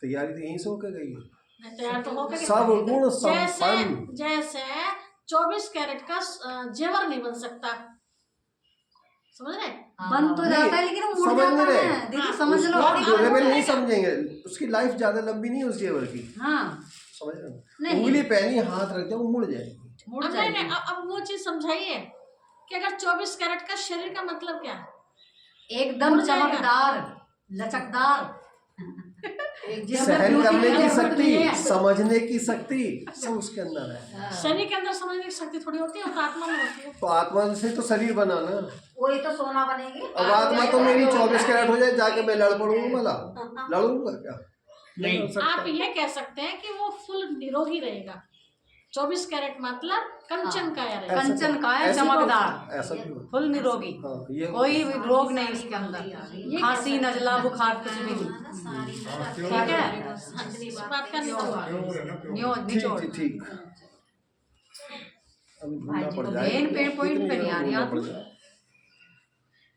तैयारी तो यहीं से होकर गई है। नहीं, तैयार तो होकर सब गुण जैसे संपन्न। जैसे 24 कैरेट का जेवर नहीं बन सकता, समझ रहे? बन तो जाता है लेकिन वो मुड़ समझ नहीं जाता रहे। है। दीदी समझ लो, ड्यूरेबल नहीं समझेंगे, उसकी लाइफ ज्यादा लंबी नहीं है उस जेवर की, हाँ समझ रहे हो? नहीं। उंगली पहनी हाथ रख दो वो मुड़ जाएगी। मुड़ अब नहीं, जाएगी। अब वो चीज समझाइए कि अगर 24 कैरेट का शरीर का मतलब क्या है? एकदम मुड़ जाएगा। चमकदार लचकदार, सहन करने की शक्ति, समझने की शक्ति सब उसके अंदर है। शरीर के अंदर समझने की शक्ति थोड़ी होती है, वो तो आत्मा में होती है। तो आत्मा से तो शरीर बना ना। वही तो सोना बनेगी। अब आत्मा तो मेरी 24 कैरेट हो जाए, जाके मैं लड़ पड़ूंगा, भला लड़ूंगा क्या? नहीं। लड़ सकता। आप ये कह सकते हैं कि वो फुल निरोगी रहेगा। 24 कैरेट मतलब कंचन काया रहेगा। कंचन काया, ऐसे भी चमकदार, होता- ऐसा भी होता फुल निरोगी, है। हाँ, ये कोई भी रोग नहीं इसके अंदर, खांसी नजला बुखार कुछ भी नहीं। ठीक है, इस बात का निचोड़। प्योर है ना, प्योर। न्यो ठीक निचोड़। ठीक ठीक। अभी ढूंढना पड़ तो जाएगा। मेन पेन पॉइंट पे नहीं आ रही ढूंढना आप। पड़ जाएगा।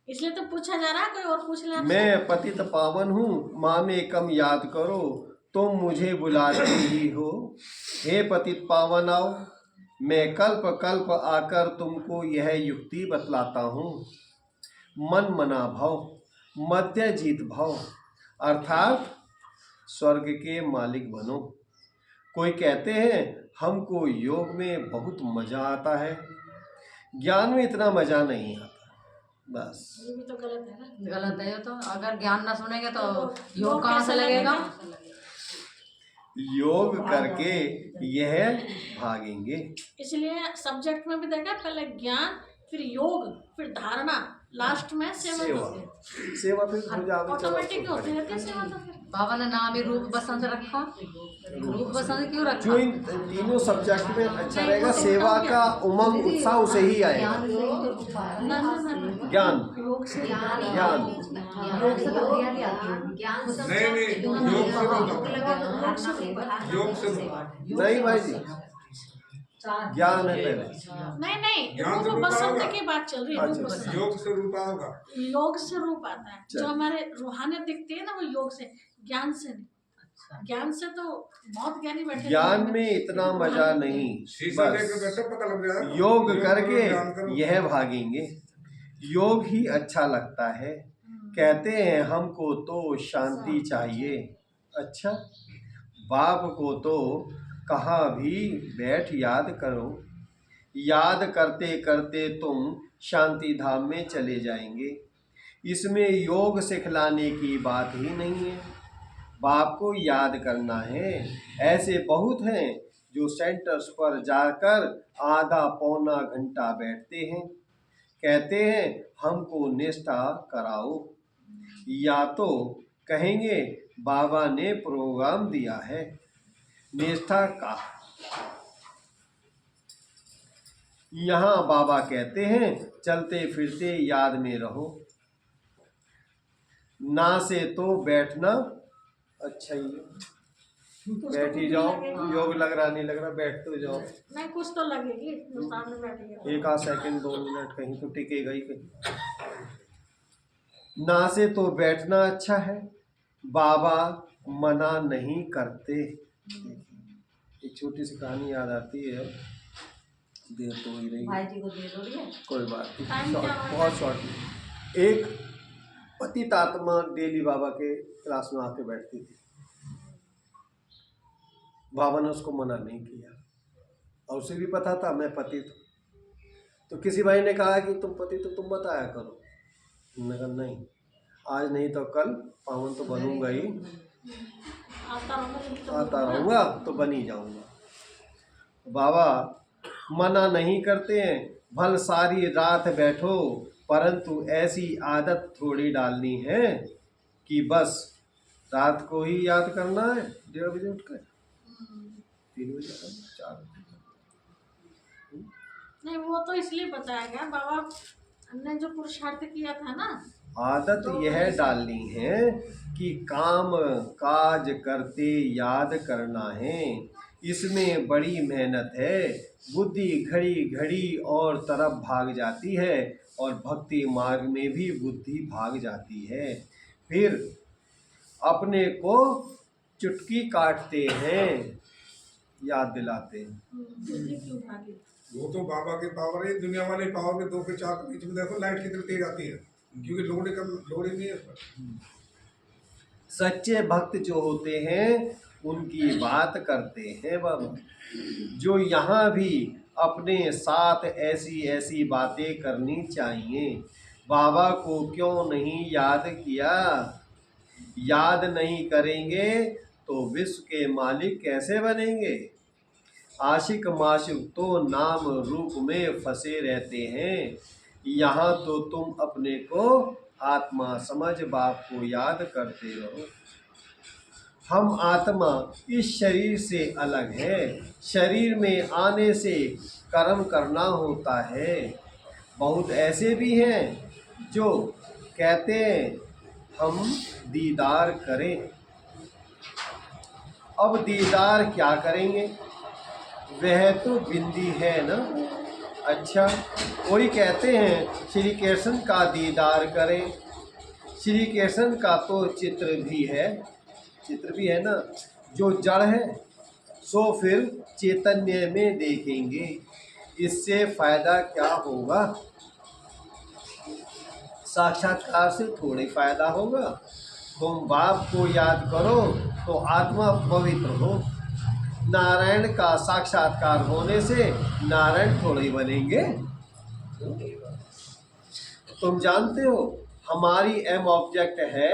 इसलिए तो पूछा जा रहा है, कोई और पूछ ले आपसे। मैं पतित पावन हूँ, माँ में कम याद करो, तुम मुझे बुलाते ही हो। हे पतित पावन आओ, मैं कल्प कल्प आकर तुमको यह युक्ति बतलाता हूँ। मन मना भव, मध्य जीत भव, अर्थात स्वर्ग के मालिक बनो। कोई कहते हैं हमको योग में बहुत मजा आता है, ज्ञान में इतना मजा नहीं आता। बस ये भी तो गलत है ना। गलत है ये तो, अगर ज्ञान ना सुनेंगे तो योग योग कहाँ से कैसे लगेगा? योग करके यह भागेंगे। इसलिए सब्जेक्ट में भी देखा, पहले ज्ञान, फिर योग, फिर धारणा, लास्ट में सेवा सेवा करते सेवा फिर हो जावे ऑटोमेटिक होती रहती है सेवा तो फिर बाबा ने नाम ही रूप बसंत रखा। रूप बसंत क्यों जो रखा? इन तीनों सब्जेक्ट में अच्छा रहेगा, सेवा का उमंग उत्साह उसे ही आएगा। ना ना ना ना। ज्ञान योग से ज्ञान नहीं योग से नहीं भाई जी, ज्ञान है पहले। नहीं ज्ञान से वो रूप बसंत आओगा। की बात चल रही है। अच्छा, रूप बसंत। योग से रूप आओगा। योग से रूप आता है, चल। जो हमारे रूहानियत दिखती है ना वो योग से, ज्ञान से नहीं। ज्ञान से तो बहुत ज्ञानी बैठे ज्ञान में इतना मजा नहीं, शीशा बस लेकर बैठो पता लग जाएगा। योग करो, करके ध्यान करो। यह भागेंगे। योग ही अच्छा लगता है। कहते हैं हमको तो शांति चाहिए। अच्छा, बाप को तो कहाँ भी बैठ याद करो, याद करते करते तुम शांति धाम में चले जाएंगे। इसमें योग सिखलाने की बात ही नहीं है, बाप को याद करना है। ऐसे बहुत हैं जो सेंटर्स पर जाकर आधा पौना घंटा बैठते हैं, कहते हैं हमको निष्ठा कराओ, या तो कहेंगे बाबा ने प्रोग्राम दिया है निष्ठा का। यहाँ बाबा कहते हैं चलते फिरते याद में रहो, ना से तो बैठना अच्छा ही है। बैठ ही जाओ, योग लग रहा नहीं लग रहा, बैठ तो जाओ। नहीं कुछ तो लगेगी जो सामने बैठेगी। एक आध सेकंड 2 मिनट कहीं तो टिकेगा ही कहीं। ना से तो बैठना अच्छा है, बाबा मना नहीं करते। एक छोटी सी कहानी याद आती है, देर तो ही रही, भाई जी को दे दो ये। कोई बात नहीं, टाइम शॉर्ट, क्या हो रहा है? बहुत शॉर्ट। एक पतित आत्मा डेली बाबा के क्लास में आके बैठती थी। बाबा ने उसको मना नहीं किया और उसे भी पता था मैं पतित हूँ। तो किसी भाई ने कहा कि तुम पतित हो, तुम बताया करो। मैंने कहा नहीं, आज नहीं तो कल पावन तो बनूंगा ही, आता रहूँगा तो बन ही जाऊँगा। बाबा मना नहीं करते हैं, भल सारी रात बैठो, परंतु ऐसी आदत थोड़ी डालनी है कि बस रात को ही याद करना है। 1:30 बजे उठ कर 3 बजे 4 बजे। नहीं वो तो इसलिए बताया गया, बाबा ने जो पुरुषार्थ किया था ना, आदत यह डालनी है कि काम काज करते याद करना है। इसमें बड़ी मेहनत है, बुद्धि घड़ी घड़ी और तरफ भाग जाती है और भक्ति मार्ग में भी बुद्धि भाग जाती है। फिर अपने को चुटकी काटते हैं, याद दिलाते हैं। बुद्धि क्यों भागी। वो तो बाबा के पावर है, दुनिया वाले पावर में 2 के 4 के बीच में देखो लाइट कितनी तेज आती है, क्योंकि लोड़े नहीं है इस पर। सच्चे भक्त जो होते हैं उनकी बात करते हैं बाबा, जो यहाँ भी अपने साथ ऐसी ऐसी बातें करनी चाहिए। बाबा को क्यों नहीं याद किया? याद नहीं करेंगे तो विश्व के मालिक कैसे बनेंगे? आशिक माशिक तो नाम रूप में फंसे रहते हैं। यहाँ तो तुम अपने को आत्मा समझ बाप को याद करते रहो। हम आत्मा इस शरीर से अलग है, शरीर में आने से कर्म करना होता है। बहुत ऐसे भी हैं जो कहते हैं हम दीदार करें। अब दीदार क्या करेंगे, वह तो बिंदी है ना। अच्छा, कोई कहते हैं श्री कृष्ण का दीदार करें। श्री कृष्ण का तो चित्र भी है ना, जो जड़ है सो फिर चैतन्य में देखेंगे, इससे फायदा क्या होगा? साक्षात्कार से थोड़ी फायदा होगा। तुम बाप को याद करो तो आत्मा पवित्र हो। नारायण का साक्षात्कार होने से नारायण थोड़े ही बनेंगे। तुम जानते हो हमारी एम ऑब्जेक्ट है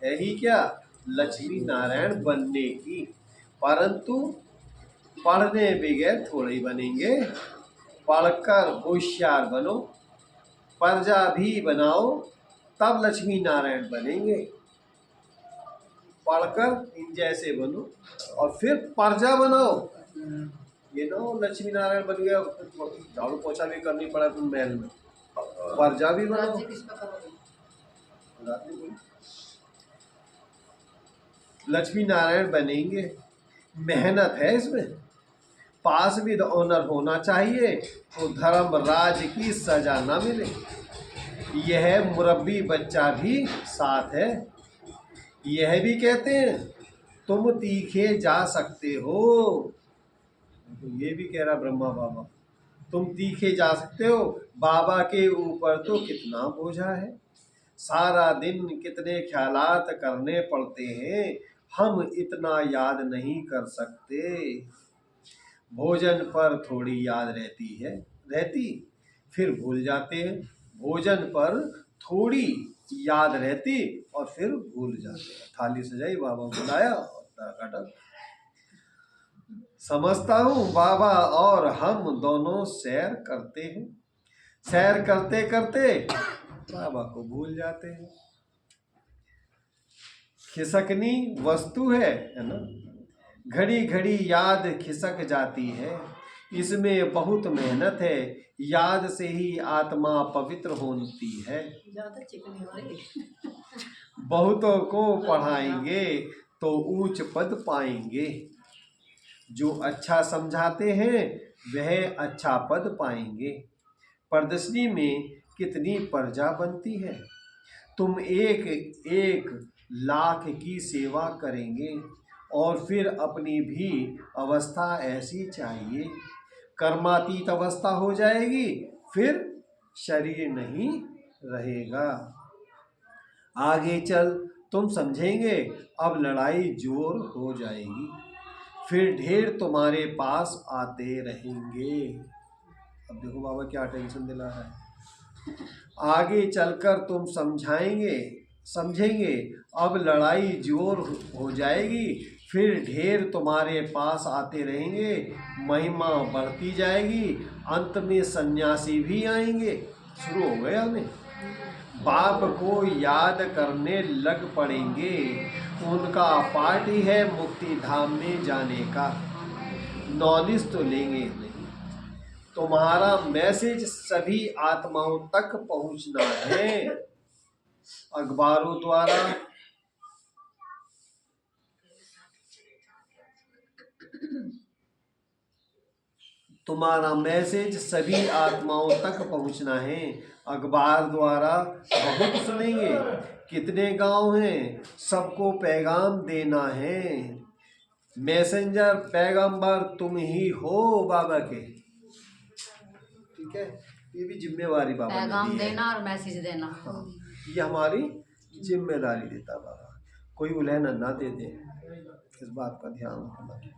ही क्या? लक्ष्मी नारायण बनने की, परंतु पढ़ने बगैर थोड़े ही बनेंगे। पढ़कर होशियार बनो, प्रजा भी बनाओ तब लक्ष्मी नारायण बनेंगे। पढ़कर इन जैसे बनो और फिर प्रजा बनाओ। ये ना हो लक्ष्मी नारायण बन गया, झाड़ू पोछा भी करनी पड़ा तुम महल में, प्रजा भी बनाओ। राज्य किस पर करोगे? लक्ष्मी नारायण बनेंगे, मेहनत है इसमें। पास विद ऑनर होना चाहिए तो धर्म राज की सजा ना मिले। यह मुरब्बी बच्चा भी साथ है। यह भी कहते हैं तुम तीखे जा सकते हो। ये भी कह रहा ब्रह्मा बाबा, तुम तीखे जा सकते हो। बाबा के ऊपर तो कितना बोझा है, सारा दिन कितने ख्यालात करने पड़ते हैं, हम इतना याद नहीं कर सकते। भोजन पर थोड़ी याद रहती फिर भूल जाते हैं। भोजन पर थोड़ी याद रहती और फिर भूल जाते हैं। थाली सजाई, बाबा बुलाया और काटा। समझता हूँ बाबा और हम दोनों सैर करते हैं। सैर करते करते बाबा को भूल जाते हैं। खिसकनी वस्तु है ना, घड़ी घड़ी याद खिसक जाती है। इसमें बहुत मेहनत है, याद से ही आत्मा पवित्र होती है। ज्यादा चिकनी हो रही। बहुतों को पढ़ाएंगे तो ऊंच पद पाएंगे। जो अच्छा समझाते हैं वह अच्छा पद पाएंगे। प्रदर्शनी में कितनी प्रजा बनती है। तुम एक एक लाख की सेवा करेंगे और फिर अपनी भी अवस्था ऐसी चाहिए। कर्मातीत अवस्था हो जाएगी, फिर शरीर नहीं रहेगा। आगे चल तुम समझेंगे, अब लड़ाई जोर हो जाएगी, फिर ढेर तुम्हारे पास आते रहेंगे। अब देखो बाबा क्या टेंशन दिला रहा है। आगे चलकर तुम समझेंगे, अब लड़ाई जोर हो जाएगी, फिर ढेर तुम्हारे पास आते रहेंगे। महिमा बढ़ती जाएगी, अंत में सन्यासी भी आएंगे। शुरू हो गया हमें। बाप को याद करने लग पड़ेंगे, उनका पार्ट ही है मुक्ति धाम में जाने का। नॉलेज तो लेंगे नहीं। तुम्हारा मैसेज सभी आत्माओं तक पहुंचना है। अखबारों द्वारा, तुम्हारा मैसेज सभी आत्माओं तक पहुंचना है। अखबार द्वारा बहुत सुनेंगे, कितने गांव हैं, सबको पैगाम देना है। मैसेंजर पैगंबर तुम ही हो बाबा के। ठीक है, ये भी जिम्मेवारी बाबा ने पैगाम दी है। देना और मैसेज देना। हाँ, ये हमारी जिम्मेदारी देता बाबा। कोई उलहन ना दे दे, इस बात का ध्यान रखना।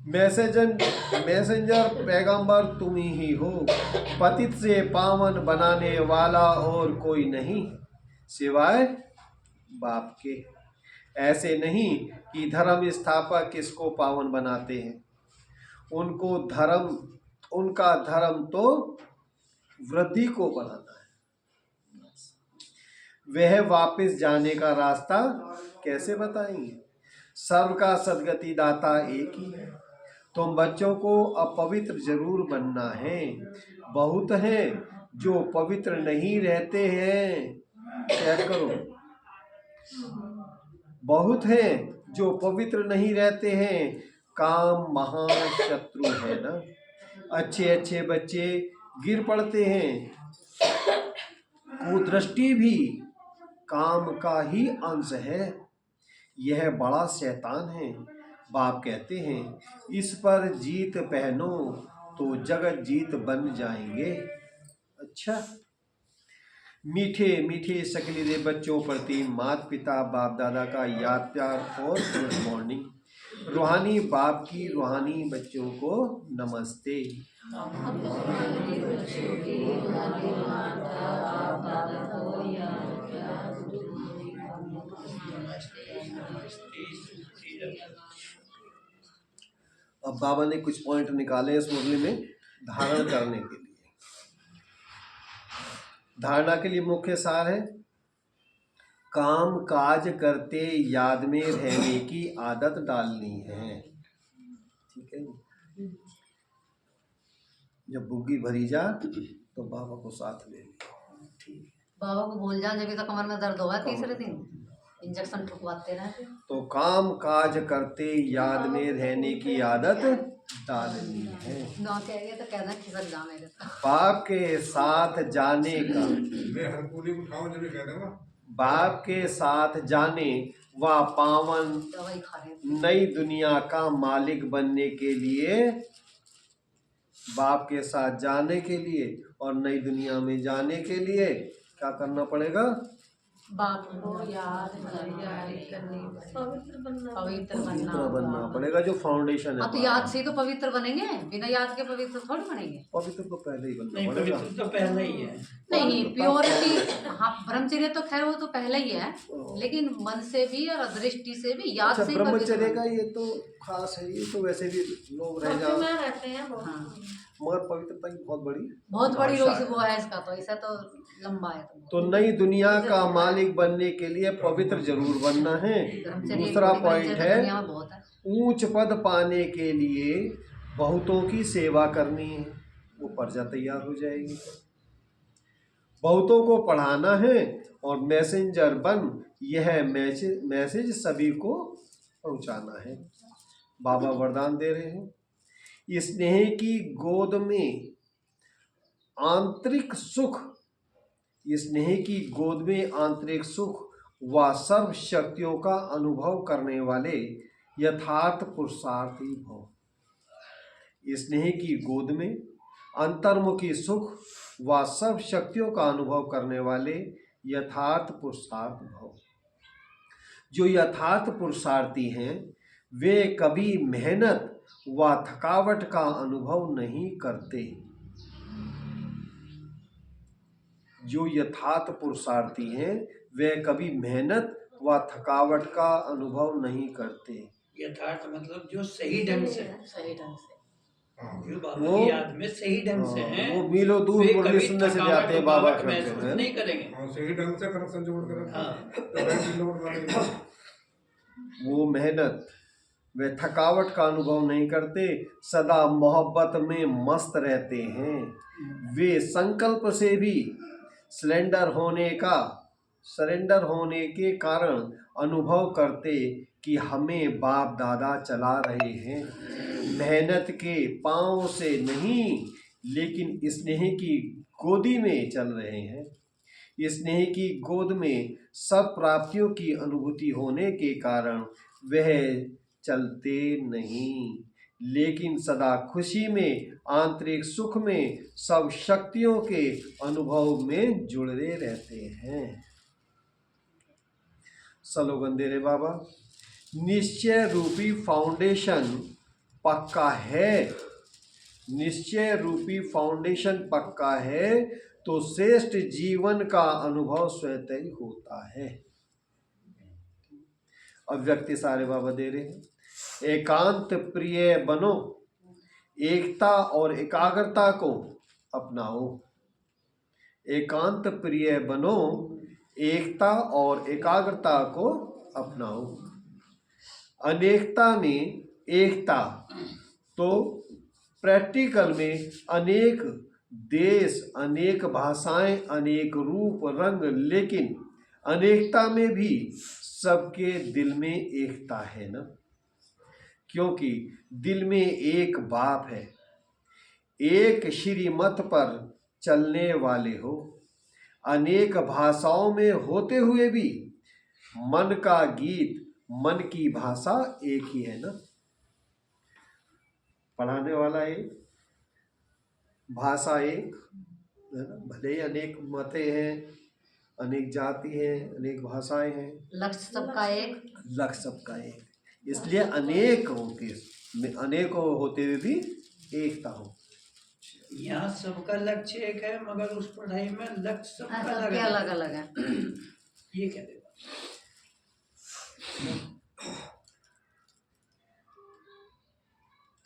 मैसेंजर पैगंबर तुम ही हो। पतित से पावन बनाने वाला और कोई नहीं सिवाय बाप के। ऐसे नहीं कि धर्म स्थापक किसको पावन बनाते हैं। उनका धर्म तो वृद्धि को बनाना है। वह वापस जाने का रास्ता कैसे बताएंगे। सर्व का सदगति दाता एक ही है। तुम बच्चों को अपवित्र जरूर बनना है। बहुत हैं जो पवित्र नहीं रहते हैं। क्या करो, बहुत हैं जो पवित्र नहीं रहते हैं। काम महान शत्रु है ना। अच्छे अच्छे बच्चे गिर पड़ते हैं। कुदृष्टि भी काम का ही अंश है। यह बड़ा शैतान है। बाप कहते हैं इस पर जीत पहनो तो जगत जीत बन जाएंगे। अच्छा, मीठे मीठे सकलीले बच्चों प्रति माता पिता बाप दादा का याद प्यार और गुड मॉर्निंग। रूहानी बाप की रूहानी बच्चों को नमस्ते। अब बाबा ने कुछ पॉइंट निकाले इस मुरली में धारण करने के लिए। धारणा के लिए मुख्य सार है, काम काज करते याद में रहने की आदत डालनी है। ठीक है, जब बुग्गी भरी जा तो बाबा को साथ ले लियो। बाबा को भूल जाओ, जब तो कमर में दर्द होगा तीसरे दिन इंजेक्शन ठुकवाते रहते। तो काम काज करते याद में रहने की आदत डालनी है। ना कहेंगे तो कहना खिसक जा मेरे तो। बाप के साथ जाने का, मैं हर पूरी उठाऊं जब भी कह दूंगा बाप के साथ जाने व पावन दवाई खा रहे नई दुनिया का मालिक बनने के लिए, बाप के साथ जाने के लिए और नई दुनिया में जाने के लिए क्या करना पड़ेगा? बाप को याद करनी, पवित्र बनना, पवित्र पवित्र बनना पड़ेगा, जो फाउंडेशन है। तो याद से तो पवित्र बनेंगे, बिना याद के पवित्र थोड़ी बनेंगे। पवित्र तो पहले ही बनना नहीं, पड़ेगा। पवित्र तो पहले ही है। नहीं, प्योरिटी हाँ ब्रह्मचर्य तो खैर वो तो पहले ही है, लेकिन मन से भी और दृष्टि से भी याद अच्छा, से ब्रह्मचर्य का ये तो खास है, ये तो वैसे भी लोग रह जाओ, में रहते हैं बहुत। हाँ। मगर पवित्रता की बहुत बड़ी रोज वो है इसका, तो ऐसा तो लंबा है। तो नई दुनिया का मालिक बनने के लिए पवित्र जरूर बनना है। दूसरा पॉइंट है, बहुत है। ऊंच पद पाने के लिए बहुतों की सेवा करनी है। वो पर्चा तैयार हो जाएगी। बहुतों को पढ़ाना है और मैसेंजर बन यह मैसेज सभी को पहुंचाना है। बाबा वरदान दे रहे हैं, स्नेह की गोद में आंतरिक सुख, स्नेह की गोद में आंतरिक सुख व सर्व शक्तियों का अनुभव करने वाले यथार्थ पुरुषार्थी भव। स्नेह की गोद में अंतर्मुखी सुख व सर्व शक्तियों का अनुभव करने वाले यथार्थ पुरुषार्थ भव। जो यथार्थ पुरुषार्थी हैं वे कभी मेहनत व थकावट का अनुभव नहीं करते। जो यथार्थ पुरुषार्थी हैं वे कभी मेहनत व थकावट का अनुभव नहीं करते। यथार्थ मतलब जो सही ढंग से, सही ढंग से जो बाबा की याद में सही ढंग से हैं, वो मीलों दूर वे मुरली कभी सुनने से थकावट जाते हैं, बाबा वकावट करते महसूस हैं। नहीं करेंगे। और सही ढंग से कनेक्शन जोड़ कर रखा हाँ। तो बैटरी लोड वाले वो मेहनत वे थकावट का अनुभव नहीं करते, सदा मोहब्बत में मस्त रहते हैं। वे संकल्प से भी सरेंडर होने के कारण अनुभव करते कि हमें बाप दादा चला रहे हैं, मेहनत के पांव से नहीं लेकिन स्नेह की गोदी में चल रहे हैं। स्नेह की गोद में सब प्राप्तियों की अनुभूति होने के कारण वह चलते नहीं लेकिन सदा खुशी में, आंतरिक सुख में, सब शक्तियों के अनुभव में जुड़े रहते हैं। स्लोगन दे रहे बाबा, निश्चय रूपी फाउंडेशन पक्का है, निश्चय रूपी फाउंडेशन पक्का है तो श्रेष्ठ जीवन का अनुभव स्वतः ही होता है। अव्यक्ति सारे बाबा दे रहे हैं, एकांत प्रिय बनो, एकता और एकाग्रता को अपनाओ। एकांत प्रिय बनो, एकता और एकाग्रता को अपनाओ। अनेकता में एकता, तो प्रैक्टिकल में अनेक देश, अनेक भाषाएं, अनेक रूप रंग, लेकिन अनेकता में भी सबके दिल में एकता है ना, क्योंकि दिल में एक बाप है। एक श्रीमत पर चलने वाले हो, अनेक भाषाओं में होते हुए भी मन का गीत, मन की भाषा एक ही है ना। पढ़ाने वाला एक, भाषा एक है ना। भले ही अनेक मतें हैं, अनेक जाति हैं, अनेक भाषाएं हैं, लक्ष्य सबका एक, लक्ष्य सबका एक। इसलिए अनेक होते हुए भी एकता हो। यहाँ सबका लक्ष्य एक है, मगर उस पढ़ाई में लक्ष्य सबका सबके अलग अलग है। ये कह देगा।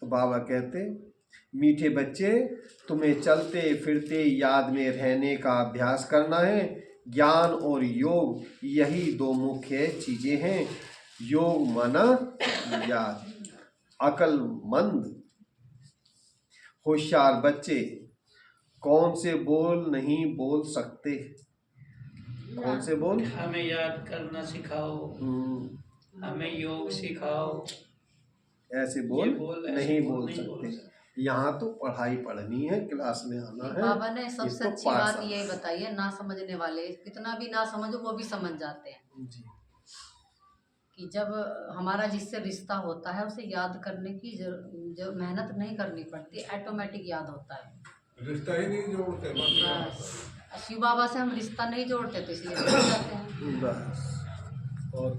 तो बाबा कहते मीठे बच्चे, तुम्हें चलते फिरते याद में रहने का अभ्यास करना है। ज्ञान और योग यही दो मुख्य चीजें हैं। योग माना याद। अक्लमंद होशियार बच्चे कौन से बोल नहीं बोल सकते? कौन से बोल? हमें याद करना सिखाओ, हमें योग सिखाओ। ऐसे ये बोल बोल ऐसे नहीं बोल बोल नहीं बोल सकते। यहाँ तो पढ़ाई पढ़नी है, क्लास में आना है। बाबा ने सबसे इसको अच्छी बात पाठशाला। ये बताई है, ना समझने वाले कितना भी ना समझो वो भी समझ जाते हैं जी। कि जब हमारा जिससे रिश्ता होता है उसे याद करने की जो मेहनत नहीं करनी पड़ती, ऑटोमेटिक याद होता है। रिश्ता ही नहीं जोड़ते बस शिव बाबा से हम रिश्ता नहीं जोड़ते तो इसलिए भूल जाते हैं। बस और